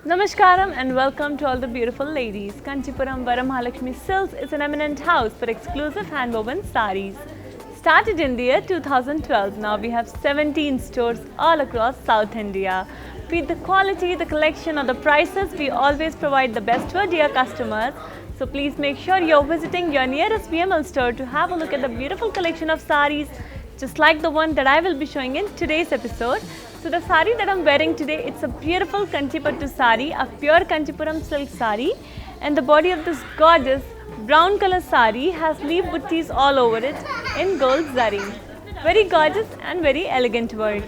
Namaskaram and welcome to all the beautiful ladies. Kanchipuram Varamahalakshmi Silks is an eminent house for exclusive handwoven sarees. Started in the year 2012, now we have 17 stores all across South India. Be it the quality, the collection or the prices, we always provide the best to our dear customers. So please make sure you're visiting your nearest VML store to have a look at the beautiful collection of sarees, just like the one that I will be showing in today's episode. So the sari that I'm wearing today, it's a beautiful Kanchipattu sari, a pure Kanchipuram silk sari, and the body of this gorgeous brown color sari has leaf buttis all over it in gold zari. Very gorgeous and very elegant work.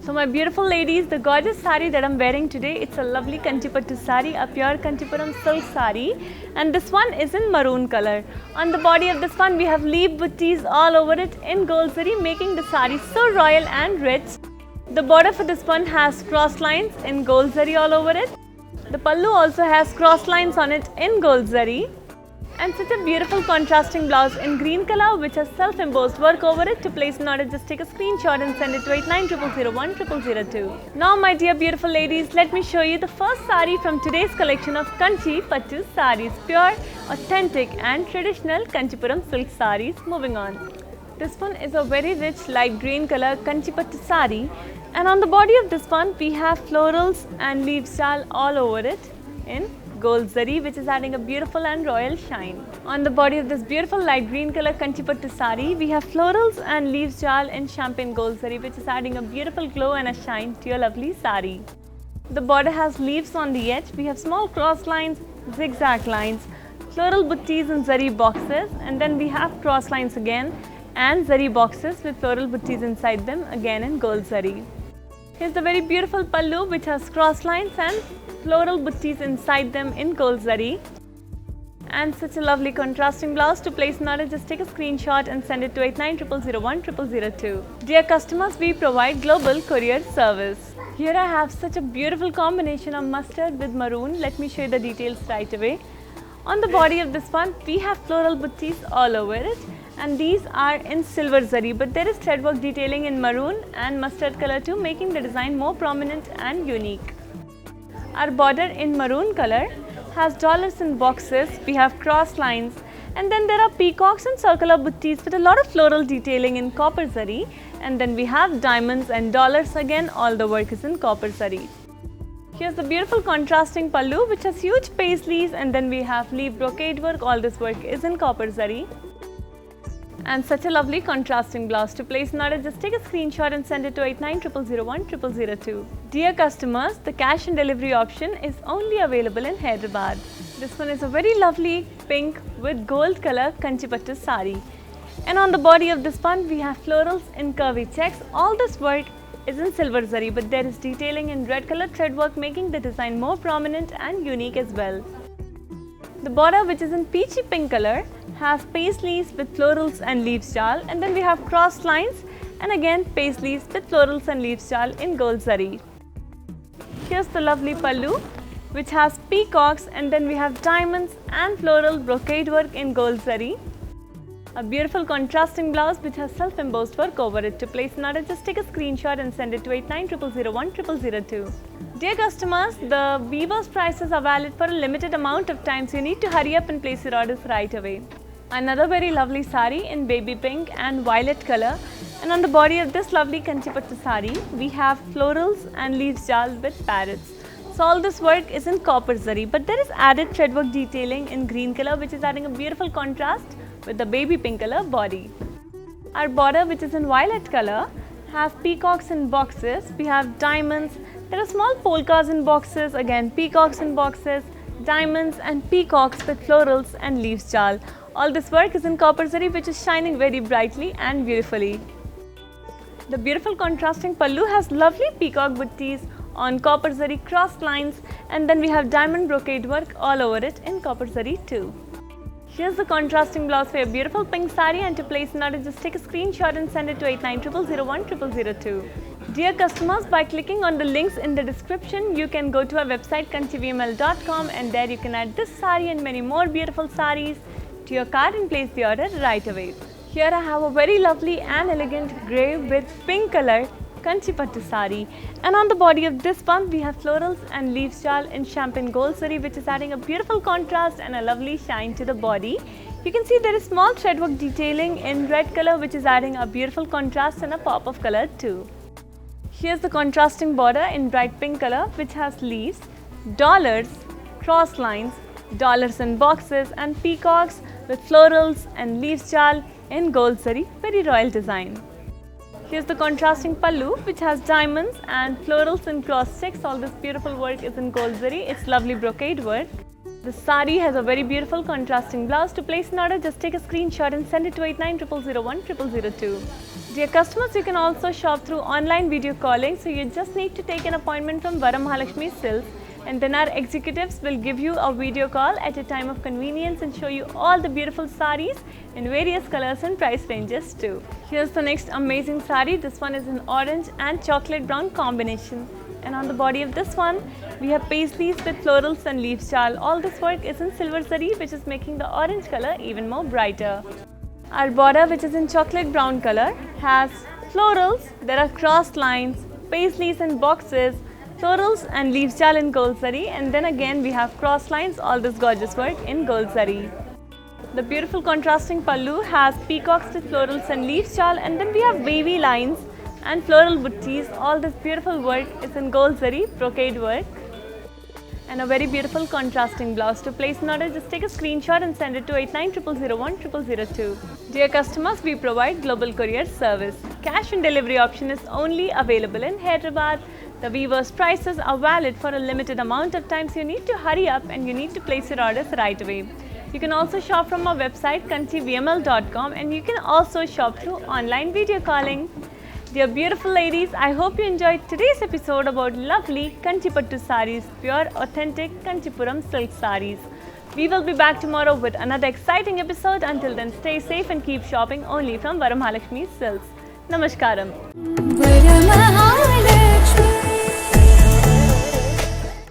So my beautiful ladies, the gorgeous sari that I'm wearing today, it's a lovely Kanchipattu sari, a pure Kanchipuram silk sari, and this one is in maroon color. On the body of this one, we have leaf buttis all over it in gold zari, making the sari so royal and rich. The border for this one has cross lines in gold zari all over it. The pallu also has cross lines on it in gold zari. And such a beautiful contrasting blouse in green color which has self-embossed work over it. To place an order, just take a screenshot and send it to 8900010002. Now my dear beautiful ladies, let me show you the first sari from today's collection of Kanchipattu sarees. Pure, authentic and traditional Kanchipuram silk sarees. Moving on. This one is a very rich light green color Kanchipattu sari, and on the body of this one we have florals and leaf style all over it in gold zari, which is adding a beautiful and royal shine. On the body of this beautiful light green color Kanchipattu sari, we have florals and leaf style in champagne gold zari, which is adding a beautiful glow and a shine to your lovely sari. The border has leaves on the edge. We have small cross lines, zigzag lines, floral buttis in zari boxes, and then we have cross lines again and zari boxes with floral buttis inside them, again in gold zari. Here's the very beautiful pallu which has cross lines and floral buttis inside them in gold zari. And such a lovely contrasting blouse. To place an order, just take a screenshot and send it to 8900010002. Dear customers, we provide global courier service. Here I have such a beautiful combination of mustard with maroon. Let me show you the details right away. On the body of this one, we have floral buttis all over it. And these are in silver zari, but there is threadwork detailing in maroon and mustard color too, making the design more prominent and unique. Our border in maroon color has dollars in boxes, we have cross lines, and then there are peacocks and circular buttis with a lot of floral detailing in copper zari, and then we have diamonds and dollars again, all the work is in copper zari. Here's the beautiful contrasting pallu which has huge paisleys, and then we have leaf brocade work, all this work is in copper zari. And such a lovely contrasting blouse. To place an order, just take a screenshot and send it to 8900010002. Dear customers, the cash and delivery option is only available in Hyderabad. This one is a very lovely pink with gold color Kanchipattu sari. And on the body of this one, we have florals in curvy checks. All this work is in silver zari, but there is detailing in red color threadwork, making the design more prominent and unique as well. The border, which is in peachy pink color, has paisleys with florals and leaf style, and then we have cross lines and again paisleys with florals and leaf style in gold zari. Here's the lovely pallu which has peacocks, and then we have diamonds and floral brocade work in gold zari. A beautiful contrasting blouse which has self-embossed work over it. To place an order, just take a screenshot and send it to 8900010002. Dear customers, the weavers' prices are valid for a limited amount of time, so you need to hurry up and place your orders right away. Another very lovely sari in baby pink and violet color, and on the body of this lovely Kanchipattu sari, we have florals and leaf style with parrots. So all this work is in copper zari, but there is added threadwork detailing in green color which is adding a beautiful contrast with the baby pink color body. Our border, which is in violet color, has peacocks in boxes. We have diamonds. There are small polkas in boxes, again peacocks in boxes, diamonds and peacocks with florals and leaf style. All this work is in copper zari which is shining very brightly and beautifully. The beautiful contrasting pallu has lovely peacock buttis on copper zari cross lines, and then we have diamond brocade work all over it in copper zari too. Here's the contrasting blouse for your beautiful pink sari, and to place an order, just take a screenshot and send it to 8900010002. Dear customers, by clicking on the links in the description, you can go to our website kanchivml.com, and there you can add this sari and many more beautiful saris to your cart and place the order right away. Here I have a very lovely and elegant grey with pink color Kanchipattu sari, and on the body of this one we have florals and leaf shawl in champagne gold zari, which is adding a beautiful contrast and a lovely shine to the body. You can see there is small threadwork detailing in red color, which is adding a beautiful contrast and a pop of color too. Here's the contrasting border in bright pink color, which has leaves, dollars, cross lines, dollars in boxes and peacocks with florals and leaf shawl in gold zari, very royal design. Here's the contrasting pallu, which has diamonds and florals in cross checks. All this beautiful work is in gold zari. It's lovely brocade work. The sari has a very beautiful contrasting blouse. To place an order, just take a screenshot and send it to 8900010002. Dear customers, you can also shop through online video calling. So you just need to take an appointment from Varamahalakshmi Silks, and then our executives will give you a video call at a time of convenience and show you all the beautiful saris in various colors and price ranges too. Here's the next amazing sari. This one is in orange and chocolate brown combination. And on the body of this one, we have paisleys with florals and leaf shawl. All this work is in silver zari, which is making the orange color even more brighter. Our border, which is in chocolate brown color, has florals. There are crossed lines, paisleys and boxes, florals and leaf shawl in gold zari, and then again we have cross lines, all this gorgeous work in gold zari. The beautiful contrasting pallu has peacocks with florals and leaf shawl, and then we have wavy lines and floral buttees. All this beautiful work is in gold zari, brocade work, and a very beautiful contrasting blouse. To place an order, just take a screenshot and send it to 8900010002. Dear customers, we provide global courier service. Cash and delivery option is only available in Hyderabad. The weavers' prices are valid for a limited amount of time, so you need to hurry up and you need to place your orders right away. You can also shop from our website kanchivml.com, and you can also shop through online video calling. Dear beautiful ladies, I hope you enjoyed today's episode about lovely Kanchipattu saris, pure authentic Kanchipuram silk saris. We will be back tomorrow with another exciting episode. Until then, stay safe and keep shopping only from Varamahalakshmi Silks. Namaskaram.